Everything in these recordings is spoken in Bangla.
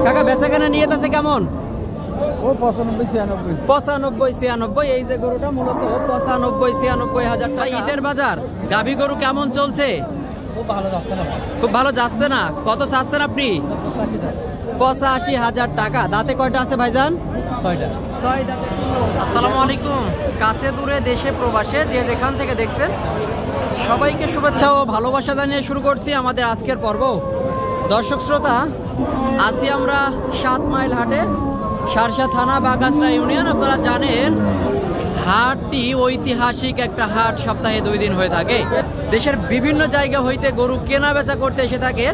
কাকা বেচা কেনা নিয়ত আছে কেমন? ও 95 96 এই যে গরুটা মূলত 95 হাজার টাকা। ঈদের বাজার গাভী গরু কেমন চলছে? খুব ভালো যাচ্ছে না। কত চাচ্ছেন আপনি? 85,000 টাকা। দাঁতে কয়টা আছে ভাইজান? 6 দাঁতে। আসসালামু আলাইকুম। কাছে দূরে দেশে প্রবাসে যে যেখান থেকে দেখছেন সবাইকে শুভেচ্ছা ও ভালোবাসা জানিয়ে শুরু করছি আমাদের আজকের পর্ব। দর্শক শ্রোতা, আছি আমরা 7 মাইল হাটে, সারসা থানা, বাগাসরা ইউনিয়ন। আপনারা জানেন হাটটি ঐতিহাসিক একটা হাট, সপ্তাহে 2 দিন হয়ে থাকে। দেশের বিভিন্ন জায়গা হইতে গরু কেনা বেচা করতে এসে থাকে।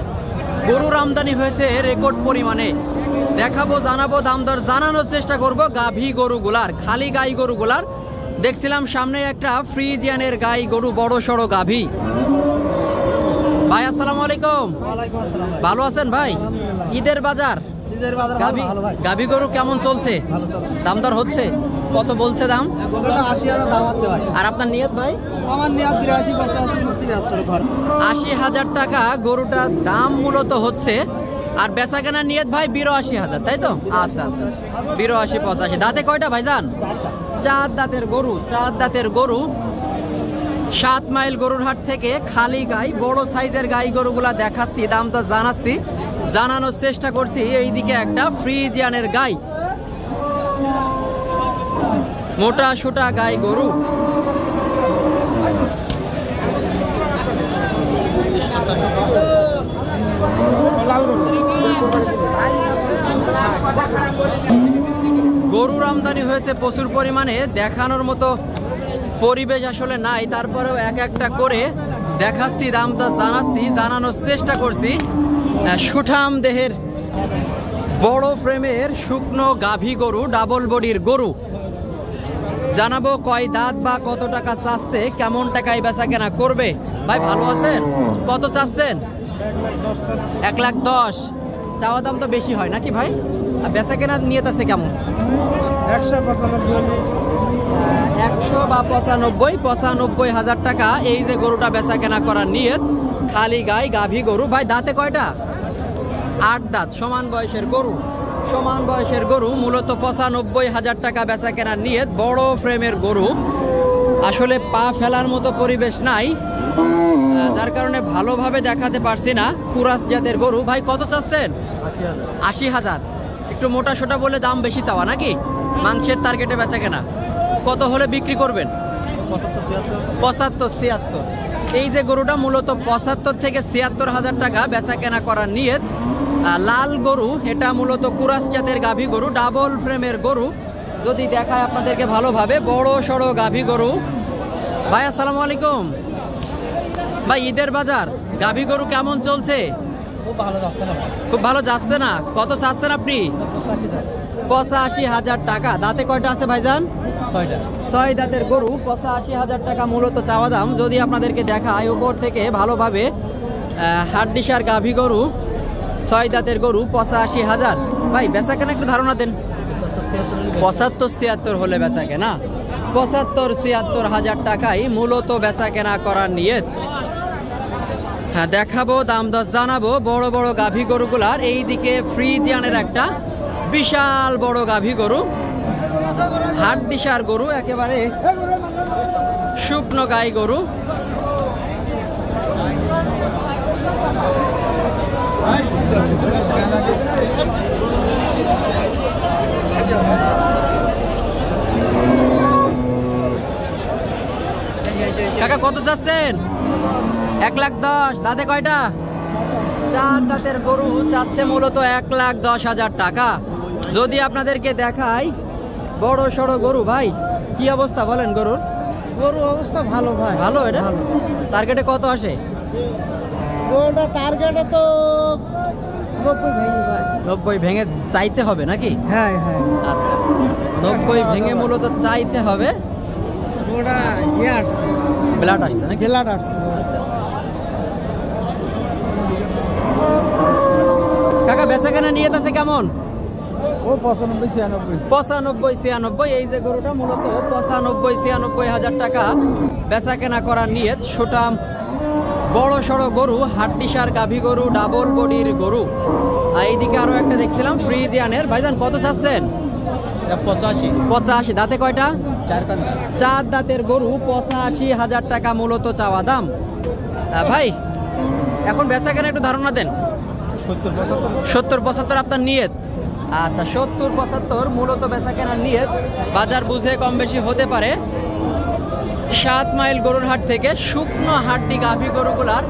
গরুর আমদানি হয়েছে রেকর্ড পরিমাণে। দেখাবো, জানাবো, দাম দর জানানোর চেষ্টা করব গাভী গরুগুলার, খালি গাই গরুগুলার। দেখছিলাম সামনে একটা ফ্রিজিয়ানের গাই গরু, বড় সড়ো গাভী। ভাই আসসালামু আলাইকুম। ভালো আছেন ভাই? ঈদের বাজার গাভী গরু কেমন চলছে? দাম দর হচ্ছে? কত বলছে দাম? 80,000 দাম আছে ভাই। আর আপনার নিয়ত ভাই? আমার নিয়ত 83-85 মধ্যে আছে ঘর। 80,000 টাকা গরুটার দাম মূলত হচ্ছে। আর বেচা কেনার নিয়ত ভাই 82,000, তাই তো? আচ্ছা আচ্ছা, 82-85। দাঁতে কয়টা ভাইজান? 4 দাঁতের গরু। 4 দাঁতের গরু। 7 মাইল গরুর হাট থেকে খালি গাই, বড় সাইজের গাই গরুগুলা দেখাচ্ছি, দাম তো জানাচ্ছি, জানানোর চেষ্টা করছি। এইদিকে একটা ফ্রিজিয়ানের গাই, মোটা সোটা গাই গরু। গরুর আমদানি হয়েছে প্রচুর পরিমাণে, দেখানোর মতো পরিবেশ আসলে নাই। তারপরেও এক একটা করে দেখাচ্ছি, দামটা জানাচ্ছি, জানানোর চেষ্টা করছি। সুঠাম দেহের বড় ফ্রেমের শুকনো গাভী গরু, ডাবল বডির গরু। জানাবো কয় দাঁত বা কত টাকা চাচ্ছে, কেমন টাকায় বেচা কেনা করবে। ভাই ভালো আছেন? কত চাচ্ছেন? 1,10,000। চাওয়া দাম তো বেশি হয় নাকি ভাই? আর বেচা কেনার নিয়ত আছে কেমন? 100 বা 95,000 টাকা। এই যে গরুটা বেচা কেনা করার নিয়ত, খালি গাই গাভী গরু। ভাই দাঁতে কয়টা? 8 দাঁত। সমান বয়সের গরু, সমান বয়সের গরু। মূলত 95,000 টাকা বেচা কেনার নিয়ত। বড় ফ্রেমের গরু, আসলে পা ফেলার মতো পরিবেশ নাই, যার কারণে ভালোভাবে দেখাতে পারছি না। কুরাস জাতের গরু। ভাই কত চাচ্ছেন? 80,000। একটু মোটা সোটা বলে দাম বেশি চাওয়া নাকি? মাংসের টার্গেটে বেচা কেনা। কত হলে বিক্রি করবেন? 75-76। এই যে গরুটা মূলত 75 থেকে 76,000 টাকা বেচা কেনা করার নিয়ত। লাল গরু, এটা মূলত কুরাস জাতের গাভী গরু, ডাবল ফ্রেমের গরু। যদি দেখায় আপনাদেরকে ভালোভাবে, বড় সড়ো গাভী গরু। ভাই আসসালামু আলাইকুম। ভাই ঈদের বাজার গাভী গরু কেমন চলছে? খুব ভালো যাচ্ছে না। কত চাচ্ছেন আপনি? 85,000 টাকা। দাঁতে কয়টা আছে ভাইজান? 6 দাঁতের গরু। 85,000 টাকা মূলত চাওয়া দাম। যদি আপনাদেরকে দেখায় উপর থেকে ভালোভাবে, হাড্ডিসার গাভী গরু, 6 দাঁতের গরু, 85,000। ভাই বেচা কেনা একটু ধারণা দেন। 75-76 হলে বেচা কেনা। 75-76,000 টাকায় মূলত বেচা কেনা করার নিয়ত। হ্যাঁ, দেখাবো, দাম দর জানাবো বড় বড় গাভী গরুগুলার। এইদিকে ফ্রিজিয়ানের একটা বিশাল বড় গাভী গরু, হাড্ডিসার গরু, একেবারে শুকনো গাই গরু। কাকা কত চাচ্ছেন? 1,10,000। দাঁতে কয়টা? 4 দাঁতের গরু। চাচ্ছে মূলত 1,10,000 টাকা। যদি আপনাদেরকে দেখাই বড় সড়ো গরু। ভাই কি অবস্থা বলেন গরুর? গরুর অবস্থা ভালো ভাই। ভালো? এটা টার্গেটে কত আসে? ওটা টার্গেটে তো 90 ভেঙে ভাই। 90 ভেঙে চাইতে হবে নাকি? হ্যাঁ হ্যাঁ। আচ্ছা, 90 ভেঙে মূলত চাইতে হবে। ওটা আসছে, ব্লাড আসছে নাকি? ব্লাড আসছে। আচ্ছা। কাকা বেচা কেনা নিয়ত আছে কেমন? ও 95-96। এই যে গরুটা মূলত 95-96,000 টাকা বেচা কেনা করার নিয়ত। সুঠাম বড় সড়ো গরু, হাড্ডিসার গাভী গরু, ডাবল বডির গরু। আর এইদিকে আরো একটা দেখছিলাম ফ্রিজিয়ানের। ভাইজান কত চাচ্ছেন? 85। দাঁতে কয়টা? 4 দাঁতের গরু, 85,000 টাকা মূলত চাওয়া দাম। ভাই এখন বেচা কেনা একটু ধারণা দেন। 70-75 আপনার নিয়ত? আচ্ছা, 70-75 মূলত বেচা কেনার নিয়ত। বাজার বুঝে কম বেশি হতে পারে। 7 মাইল গরুর হাট থেকে শুকনো হাড্ডি গাভী গরুগুলার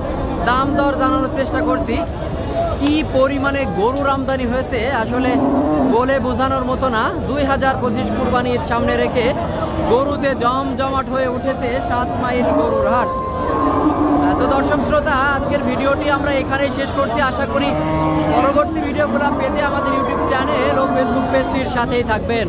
দাম দর জানানোর চেষ্টা করছি। কি পরিমাণে গরুর আমদানি হয়েছে আসলে বলে বোঝানোর মতো না। 2025 কুরবানির সামনে রেখে গরুতে জমজমাট হয়ে উঠেছে 7 মাইল গরুর হাট। তো দর্শক শ্রোতা, আজকের ভিডিওটি আমরা এখানেই শেষ করছি। আশা করি পরবর্তী ভিডিওগুলো পেতে আমাদের ইউটিউব চ্যানেল ও ফেসবুক পেজটির সাথেই থাকবেন।